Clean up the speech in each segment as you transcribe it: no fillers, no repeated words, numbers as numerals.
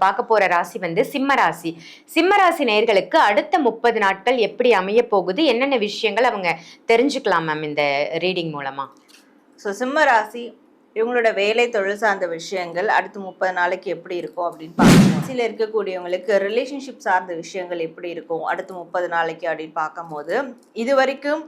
பார்க்க போற ராசி வந்து சிம்ம ராசி. சிம்ம ராசி நேயர்களுக்கு அடுத்த 30 நாட்கள் எப்படி அமைய போகுது, என்னென்ன விஷயங்கள் அவங்க தெரிஞ்சுக்கலாம் மேம் இந்த ரீடிங் மூலமா? சிம்ம ராசி இவங்களோட வேலை தொழில் சார்ந்த விஷயங்கள் அடுத்து 30 நாளைக்கு எப்படி இருக்கும் அப்படின்னு பார்க்கணும். சில இருக்கக்கூடியவங்களுக்கு ரிலேஷன்ஷிப் சார்ந்த விஷயங்கள் எப்படி இருக்கும் அடுத்து 30 நாளைக்கு அப்படின்னு பார்க்கும்போது, இது வரைக்கும்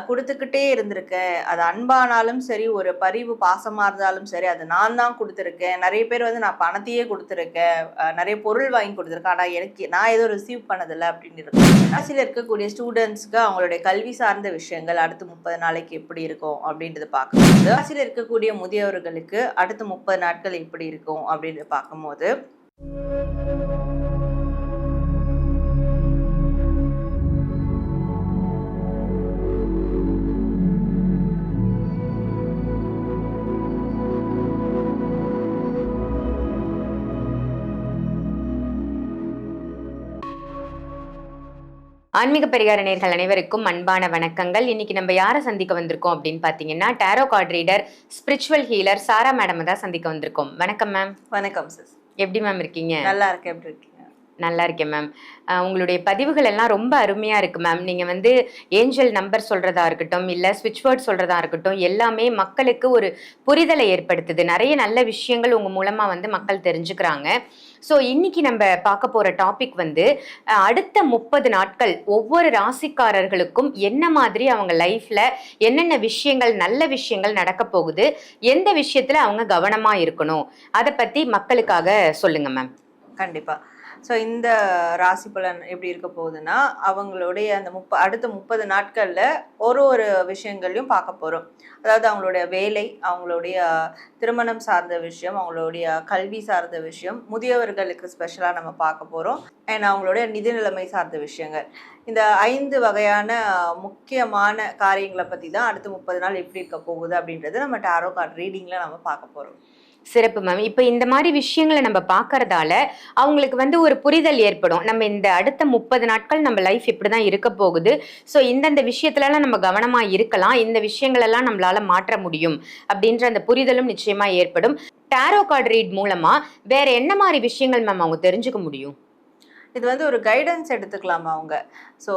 கொடுத்துக்கிட்டே இருந்திருக்கேன். அது அன்பானாலும் சரி, ஒரு பரிவு பாசமாக இருந்தாலும் சரி, அது நான் தான் கொடுத்துருக்கேன். நிறைய பேர் வந்து நான் பணத்தையே கொடுத்துருக்கேன், நிறைய பொருள் வாங்கி கொடுத்துருக்கேன், ஆனால் நான் எதுவும் ரிசீவ் பண்ணதில்லை அப்படின்னு இருக்கேன். சில இருக்கக்கூடிய ஸ்டூடெண்ட்ஸ்க்கு அவங்களுடைய கல்வி சார்ந்த விஷயங்கள் அடுத்து 30 நாளைக்கு எப்படி இருக்கும் அப்படின்றது பார்க்கும்போது, சில இருக்கக்கூடிய முதியவர்களுக்கு அடுத்து 30 நாட்கள் எப்படி இருக்கும் அப்படின்றது பார்க்கும்போது, ஆன்மீக பரிகார நேயர்கள் அனைவருக்கும் அன்பான வணக்கங்கள். இன்னைக்கு நம்ம யாரை சந்திக்க வந்திருக்கோம் அப்படின்னு பாத்தீங்கன்னா, tarot card reader, spiritual healer Sara madam தான் சந்திக்க வந்திருக்கோம். வணக்கம் மேம். வணக்கம் சிஸ். எப்படி மேம் இருக்கீங்க? நல்லா இருக்கேன். எப்படி இருக்கீங்க? நல்லா இருக்கேன் மேம். உங்களுடைய பதிவுகள் எல்லாம் ரொம்ப அருமையாக இருக்குது மேம். நீங்கள் வந்து ஏஞ்சல் நம்பர் சொல்கிறதா இருக்கட்டும், இல்லை ஸ்விட்ச் வேர்ட் சொல்கிறதா இருக்கட்டும், எல்லாமே மக்களுக்கு ஒரு புரிதலை ஏற்படுத்துது. நிறைய நல்ல விஷயங்கள் உங்கள் மூலமாக வந்து மக்கள் தெரிஞ்சுக்கிறாங்க. ஸோ இன்னைக்கு நம்ம பார்க்க போகிற டாபிக் வந்து அடுத்த 30 நாட்கள் ஒவ்வொரு ராசிக்காரர்களுக்கும் என்ன மாதிரி அவங்க லைஃப்பில் என்னென்ன விஷயங்கள், நல்ல விஷயங்கள் நடக்க போகுது, எந்த விஷயத்தில் அவங்க கவனமாக இருக்கணும், அதை பற்றி மக்களுக்காக சொல்லுங்கள் மேம். கண்டிப்பாக. ஸோ இந்த ராசி பலன் எப்படி இருக்க போகுதுன்னா, அவங்களுடைய அந்த அடுத்த 30 நாட்களில் ஒரு விஷயங்களையும் பார்க்க போகிறோம். அதாவது அவங்களுடைய வேலை, அவங்களுடைய திருமணம் சார்ந்த விஷயம், அவங்களுடைய கல்வி சார்ந்த விஷயம், முதியவர்களுக்கு ஸ்பெஷலாக நம்ம பார்க்க போகிறோம். அண்ட் அவங்களுடைய நிதி நிலைமை சார்ந்த விஷயங்கள். இந்த 5 வகையான முக்கியமான காரியங்களை பற்றி தான் அடுத்த 30 நாள் எப்படி இருக்க போகுது அப்படின்றது நம்ம டாரோ கார்ட் ரீடிங்கில் நம்ம பார்க்க போகிறோம். சிறப்பு மேம். இப்போ இந்த மாதிரி விஷயங்களை நம்ம பார்க்கறதால அவங்களுக்கு வந்து ஒரு புரிதல் ஏற்படும். நம்ம இந்த அடுத்த 30 நாட்கள் நம்ம லைஃப் இப்படி தான் இருக்க போகுது, ஸோ இந்தந்த விஷயத்துலலாம் நம்ம கவனமாக இருக்கலாம், இந்த விஷயங்களெல்லாம் நம்மளால மாற்ற முடியும் அப்படின்ற அந்த புரிதலும் நிச்சயமாக ஏற்படும். டாரோ கார்டு ரீட் மூலமாக வேற என்ன மாதிரி விஷயங்கள் மேம் அவங்க தெரிஞ்சுக்க முடியும்? இது வந்து ஒரு கைடன்ஸ் எடுத்துக்கலாமா அவங்க. ஸோ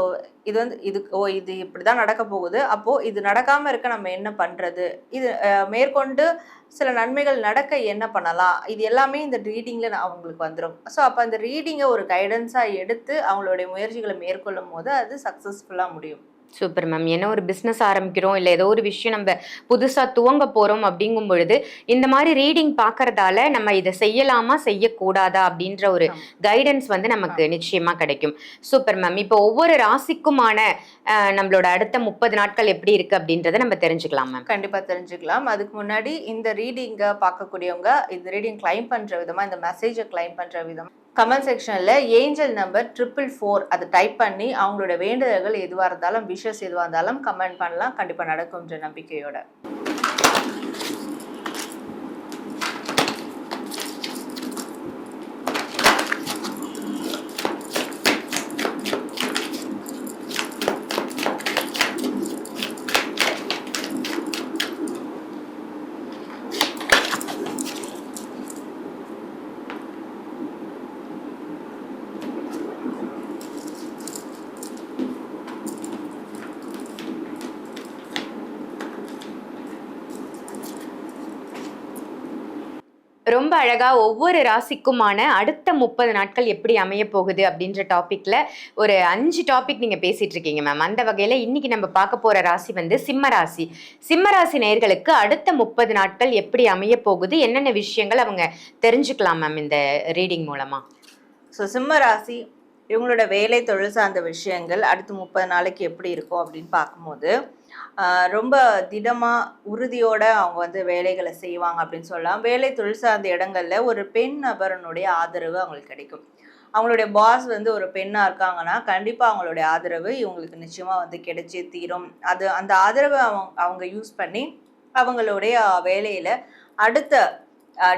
இது வந்து இது இப்படி தான் நடக்க போகுது, அப்போது இது நடக்காமல் இருக்க நம்ம என்ன பண்ணுறது, இது மேற்கொண்டு சில நன்மைகள் நடக்க என்ன பண்ணலாம், இது எல்லாமே இந்த ரீடிங்கில் அவங்களுக்கு வந்துடும். ஸோ அப்போ அந்த ரீடிங்கை ஒரு கைடன்ஸாக எடுத்து அவங்களுடைய முயற்சிகளை மேற்கொள்ளும் போது அது சக்ஸஸ்ஃபுல்லாக முடியும். Super ma'am. என்ன ஒரு பிஸ்னஸ் ஆரம்பிக்கிறோம், இல்லை ஏதோ ஒரு விஷயம் நம்ம புதுசாக துவங்க போகிறோம் அப்படிங்கும் பொழுது இந்த மாதிரி ரீடிங் பார்க்கறதால நம்ம இதை செய்யலாமா செய்யக்கூடாதா அப்படின்ற ஒரு கைடன்ஸ் வந்து நமக்கு நிச்சயமாக கிடைக்கும். Super ma'am. இப்போ ஒவ்வொரு ராசிக்குமான நம்மளோட அடுத்த 30 நாட்கள் எப்படி இருக்குது அப்படின்றத நம்ம தெரிஞ்சுக்கலாம் மேம். கண்டிப்பாக தெரிஞ்சுக்கலாம். அதுக்கு முன்னாடி இந்த ரீடிங்கை பார்க்கக்கூடியவங்க இந்த ரீடிங் கிளைம் பண்ணுற விதமாக, இந்த மெசேஜை கிளைம் பண்ணுற விதம் கமெண்ட் செக்ஷனில் ஏஞ்சல் நம்பர் 444 அதை டைப் பண்ணி அவங்களோட வேண்டுதல்கள் எதுவாக இருந்தாலும், விஷஸ் எதுவாக இருந்தாலும் கமெண்ட் பண்ணலாம். கண்டிப்பாக நடக்கும்ன்ற நம்பிக்கையோட. ரொம்ப அழகா ஒவ்வொரு ராசிக்குமான அடுத்த 30 நாட்கள் எப்படி அமைய போகுது அப்படின்ற டாபிக்ல ஒரு 5 டாபிக் நீங்க பேசிட்டு இருக்கீங்க மேம். அந்த வகையில இன்னைக்கு நம்ம பார்க்க போற ராசி வந்து சிம்ம ராசி. சிம்ம ராசி நேயர்களுக்கு அடுத்த 30 நாட்கள் எப்படி அமைய போகுது, என்னென்ன விஷயங்கள் அவங்க தெரிஞ்சுக்கலாம் மேம் இந்த ரீடிங் மூலமா? ஸோ சிம்ம ராசி இவங்களோட வேலை தொழில் சார்ந்த விஷயங்கள் அடுத்து 30 நாளைக்கு எப்படி இருக்கும் அப்படின்னு பார்க்கும்போது, ரொம்ப திடமாக உறுதியோடு அவங்க வந்து வேலைகளை செய்வாங்க அப்படின்னு சொல்லலாம். வேலை தொழில் சார்ந்த இடங்களில் ஒரு பெண் நபரனுடைய ஆதரவு அவங்களுக்கு கிடைக்கும். அவங்களுடைய பாஸ் வந்து ஒரு பெண்ணாக இருக்காங்கன்னா கண்டிப்பாக அவங்களுடைய ஆதரவு இவங்களுக்கு நிச்சயமாக வந்து கிடைச்சே தீரும். அந்த ஆதரவை அவங்க யூஸ் பண்ணி அவங்களுடைய வேலையில் அடுத்த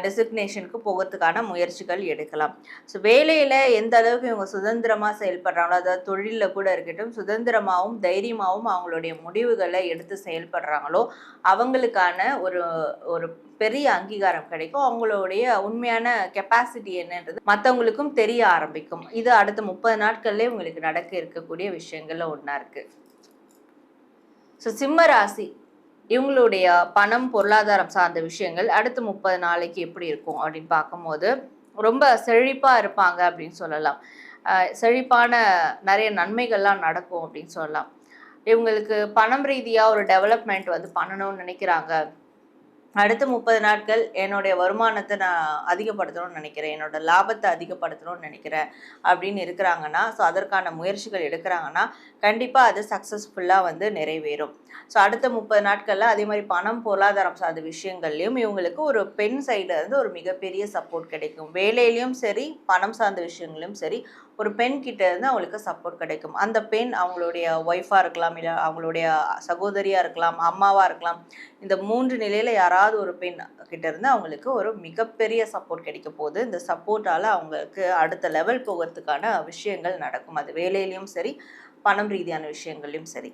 டெசிக்னேஷனுக்கு போகிறதுக்கான முயற்சிகள் எடுக்கலாம். ஸோ வேலையில் எந்த அளவுக்கு இவங்க சுதந்திரமாக செயல்படுறாங்களோ, அதாவது தொழிலில் கூட இருக்கட்டும், சுதந்திரமாகவும் தைரியமாகவும் அவங்களுடைய முடிவுகளை எடுத்து செயல்படுறாங்களோ அவங்களுக்கான ஒரு ஒரு பெரிய அங்கீகாரம் கிடைக்கும். அவங்களுடைய உண்மையான கெப்பாசிட்டி என்னன்றது மற்றவங்களுக்கும் தெரிய ஆரம்பிக்கும். இது அடுத்த 30 நாட்கள்லேயே உங்களுக்கு நடக்க இருக்கக்கூடிய விஷயங்கள்ல ஒன்றா இருக்குது. ஸோ சிம்ம ராசி இவங்களுடைய பணம் பொருளாதாரம் சார்ந்த விஷயங்கள் அடுத்த 30 நாளைக்கு எப்படி இருக்கும் அப்படின்னு பார்க்கும்போது ரொம்ப செழிப்பாக இருப்பாங்க அப்படின்னு சொல்லலாம். செழிப்பான நிறைய நன்மைகள்லாம் நடக்கும் அப்படின்னு சொல்லலாம். இவங்களுக்கு பணம் ரீதியாக ஒரு டெவலப்மெண்ட் வந்து பண்ணணும்னு நினைக்கிறாங்க. அடுத்த 30 நாட்கள் என்னுடைய வருமானத்தை நான் அதிகப்படுத்தணும்னு நினைக்கிறேன், என்னோட லாபத்தை அதிகப்படுத்தணும்னு நினைக்கிறேன் அப்படின்னு இருக்கிறாங்கன்னா, ஸோ அதற்கான முயற்சிகள் எடுக்கிறாங்கன்னா கண்டிப்பாக அது சக்ஸஸ்ஃபுல்லாக வந்து நிறைவேறும். ஸோ அடுத்த 30 நாட்களில் அதே மாதிரி பணம் பொருளாதாரம் சார்ந்த விஷயங்கள்லையும் இவங்களுக்கு ஒரு பெண் சைடு வந்து ஒரு மிகப்பெரிய சப்போர்ட் கிடைக்கும். வேலையிலையும் சரி, பணம் சார்ந்த விஷயங்களையும் சரி, ஒரு பெண் கிட்ட இருந்து அவங்களுக்கு சப்போர்ட் கிடைக்கும். அந்த பெண் அவங்களுடைய ஒய்ஃபாக இருக்கலாம், இல்லை அவங்களுடைய சகோதரியாக இருக்கலாம், அம்மாவாக இருக்கலாம். இந்த 3 நிலையில் யாராவது ஒரு பெண் கிட்ட இருந்து அவங்களுக்கு ஒரு மிகப்பெரிய சப்போர்ட் கிடைக்க போகுது. இந்த சப்போர்ட்டால் அவங்களுக்கு அடுத்த லெவல் போகிறதுக்கான விஷயங்கள் நடக்கும். அது வேலையிலையும் சரி, பணம் ரீதியான விஷயங்கள்லையும் சரி.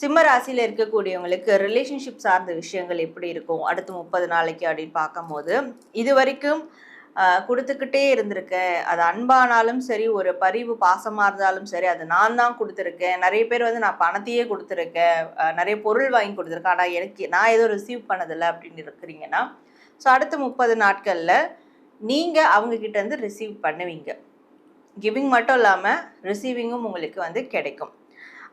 சிம்ம ராசியில் இருக்கக்கூடியவங்களுக்கு ரிலேஷன்ஷிப் சார்ந்த விஷயங்கள் எப்படி இருக்கும் அடுத்த 30 நாளைக்கு அப்படின்னு பார்க்கும்போது, இது வரைக்கும் கொடுத்துக்கிட்டே இருந்திருக்கேன். அது அன்பானாலும் சரி, ஒரு பரிவு பாசமாக இருந்தாலும் சரி, அது நான் தான் கொடுத்துருக்கேன். நிறைய பேர் வந்து நான் பணத்தையே கொடுத்துருக்கேன், நிறைய பொருள் வாங்கி கொடுத்துருக்கேன், ஆனால் நான் எதுவும் ரிசீவ் பண்ணதில்லை அப்படின்னு இருக்கிறீங்கன்னா, ஸோ அடுத்த 30 நாட்களில் நீங்கள் அவங்கக்கிட்ட இருந்து ரிசீவ் பண்ணுவீங்க. கிவிங் மட்டும் இல்லாமல் ரிசீவிங்கும் உங்களுக்கு வந்து கிடைக்கும்.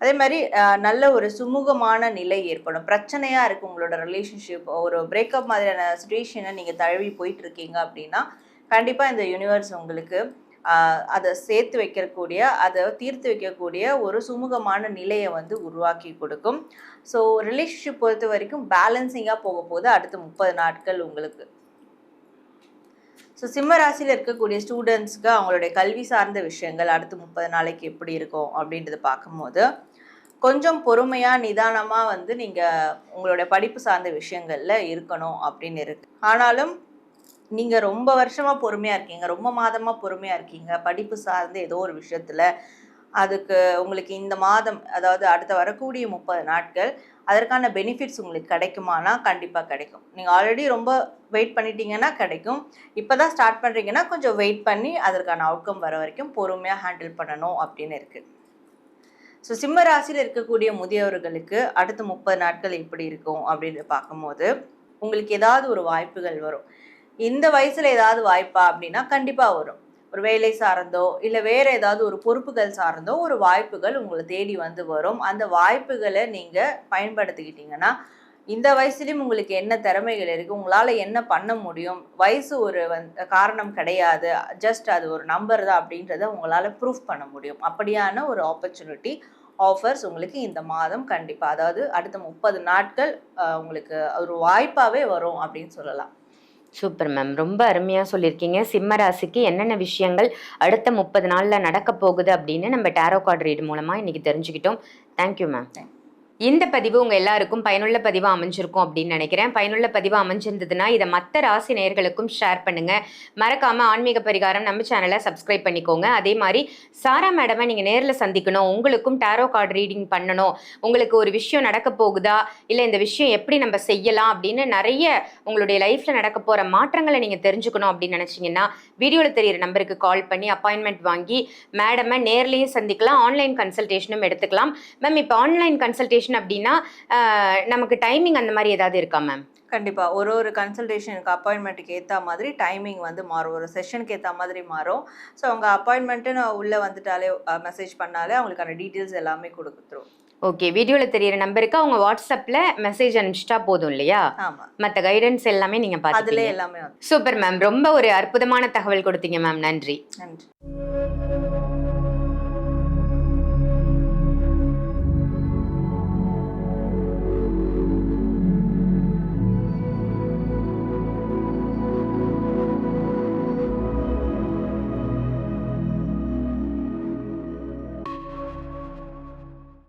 அதே மாதிரி நல்ல ஒரு சுமூகமான நிலை ஏற்படும். பிரச்சனையாக இருக்குது உங்களோட ரிலேஷன்ஷிப், ஒரு பிரேக்கப் மாதிரியான சுச்சுவேஷனை நீங்கள் தழுவி போயிட்டுருக்கீங்க அப்படின்னா கண்டிப்பாக இந்த யூனிவர்ஸ் உங்களுக்கு அதை சேர்த்து வைக்கக்கூடிய, அதை தீர்த்து வைக்கக்கூடிய ஒரு சுமூகமான நிலையை வந்து உருவாக்கி கொடுக்கும். ஸோ ரிலேஷன்ஷிப் பொறுத்த வரைக்கும் பேலன்சிங்காக போக போகுது அடுத்த 30 நாட்கள் உங்களுக்கு. ஸோ சிம்ம ராசியில் இருக்கக்கூடிய ஸ்டூடெண்ட்ஸ்க்கு அவங்களுடைய கல்வி சார்ந்த விஷயங்கள் அடுத்த 30 நாளைக்கு எப்படி இருக்கும் அப்படின்றத பார்க்கும்போது கொஞ்சம் பொறுமையாக நிதானமாக வந்து நீங்கள் உங்களுடைய படிப்பு சார்ந்த விஷயங்களில் இருக்கணும் அப்படின்னு இருக்கு. ஆனாலும் நீங்கள் ரொம்ப வருஷமாக பொறுமையாக இருக்கீங்க, ரொம்ப மாதமாக பொறுமையாக இருக்கீங்க படிப்பு சார்ந்து ஏதோ ஒரு விஷயத்தில், அதுக்கு உங்களுக்கு இந்த மாதம், அதாவது அடுத்த வரக்கூடிய 30 நாட்கள் அதற்கான பெனிஃபிட்ஸ் உங்களுக்கு கிடைக்குமானா கண்டிப்பாக கிடைக்கும். நீங்கள் ஆல்ரெடி ரொம்ப வெயிட் பண்ணிட்டீங்கன்னா கிடைக்கும். இப்போ தான் ஸ்டார்ட் பண்ணுறீங்கன்னா கொஞ்சம் வெயிட் பண்ணி அதற்கான அவுட்கம் வர வரைக்கும் பொறுமையாக ஹேண்டில் பண்ணணும் அப்படின்னு இருக்குது. ஸோ சிம்ம ராசியில் இருக்கக்கூடிய முதியவர்களுக்கு அடுத்த 30 நாட்கள் எப்படி இருக்கும் அப்படின்னு பார்க்கும்போது உங்களுக்கு ஏதாவது ஒரு வாய்ப்புகள் வரும். இந்த வயசில் ஏதாவது வாய்ப்பா அப்படின்னா கண்டிப்பாக வரும். ஒரு வேலை சார்ந்தோ இல்லை வேறு ஏதாவது ஒரு பொறுப்புகள் சார்ந்தோ ஒரு வாய்ப்புகள் உங்களை தேடி வந்து வரும். அந்த வாய்ப்புகளை நீங்கள் பயன்படுத்திக்கிட்டீங்கன்னா இந்த வயசுலேயும் உங்களுக்கு என்ன திறமைகள் இருக்குது, உங்களால் என்ன பண்ண முடியும், வயசு ஒரு காரணம் கிடையாது, ஜஸ்ட் அது ஒரு நம்பர் தான் அப்படின்றத உங்களால் ப்ரூஃப் பண்ண முடியும். அப்படியான ஒரு ஆப்பர்ச்சுனிட்டி ஆஃபர்ஸ் உங்களுக்கு இந்த மாதம் கண்டிப்பாக, அதாவது அடுத்த 30 நாட்கள் உங்களுக்கு ஒரு வாய்ப்பாகவே வரும் அப்படின்னு சொல்லலாம். சூப்பர் மேம், ரொம்ப அருமையாக சொல்லியிருக்கீங்க. சிம்ம ராசிக்கு என்னென்ன விஷயங்கள் அடுத்த 30 நாளில் நடக்க போகுது அப்படின்னு நம்ம டேரோ கார்டு ரீட் மூலமாக இன்றைக்கி தெரிஞ்சுக்கிட்டோம். Thank you ma'am. இந்த பதிவு உங்கள் எல்லாருக்கும் பயனுள்ள பதிவாக அமைஞ்சிருக்கும் அப்படின்னு நினைக்கிறேன். பயனுள்ள பதிவாக அமைஞ்சிருந்ததுன்னா இதை மற்ற ராசி நேயர்களுக்கும் ஷேர் பண்ணுங்கள். மறக்காமல் ஆன்மீக பரிகாரம் நம்ம சேனலை சப்ஸ்கிரைப் பண்ணிக்கோங்க. அதே மாதிரி சாரா மேடமை நீங்கள் நேரில் சந்திக்கணும், உங்களுக்கும் டேரோ கார்டு ரீடிங் பண்ணணும், உங்களுக்கு ஒரு விஷயம் நடக்க போகுதா, இல்லை இந்த விஷயம் எப்படி நம்ம செய்யலாம் அப்படின்னு நிறைய உங்களுடைய லைஃப்பில் நடக்க போகிற மாற்றங்களை நீங்கள் தெரிஞ்சுக்கணும் அப்படின்னு நினச்சிங்கன்னா வீடியோவில் தெரியிற நம்பருக்கு கால் பண்ணி அப்பாயின்மெண்ட் வாங்கி மேடமை நேர்லேயும் சந்திக்கலாம், ஆன்லைன் கன்சல்டேஷனும் எடுத்துக்கலாம். மேம், இப்போ ஆன்லைன் கன்சல்டேஷன் அப்படின்னா நமக்கு டைமிங் அந்த மாதிரி ஏதாவது இருக்கா மேம்? கண்டிப்பாக ஒரு கன்சல்டேஷனுக்கு அப்பாயின்மெண்ட்டுக்கு ஏற்ற மாதிரி டைமிங் வந்து மாறும், ஒரு செஷனுக்கு ஏற்ற மாதிரி மாறும். ஸோ அவங்க அப்பாயின்மெண்ட்டுன்னு உள்ளே வந்துட்டாலே மெசேஜ் பண்ணாலே அவங்களுக்கான டீட்டெயில்ஸ் எல்லாமே கொடுத்துரும். ஓகே, வீடியோவில் தெரியிற நம்பருக்கு அவங்க வாட்ஸ்அப்பில் மெசேஜ் அனுப்பிச்சிட்டா போதும் இல்லையா? ஆமாம், மற்ற கைடன்ஸ் எல்லாமே நீங்கள் பார்த்துக்கலாம். அதில் எல்லாமே. சூப்பர் மேம், ரொம்ப ஒரு அற்புதமான தகவல் கொடுத்தீங்க மேம். நன்றி. நன்றி.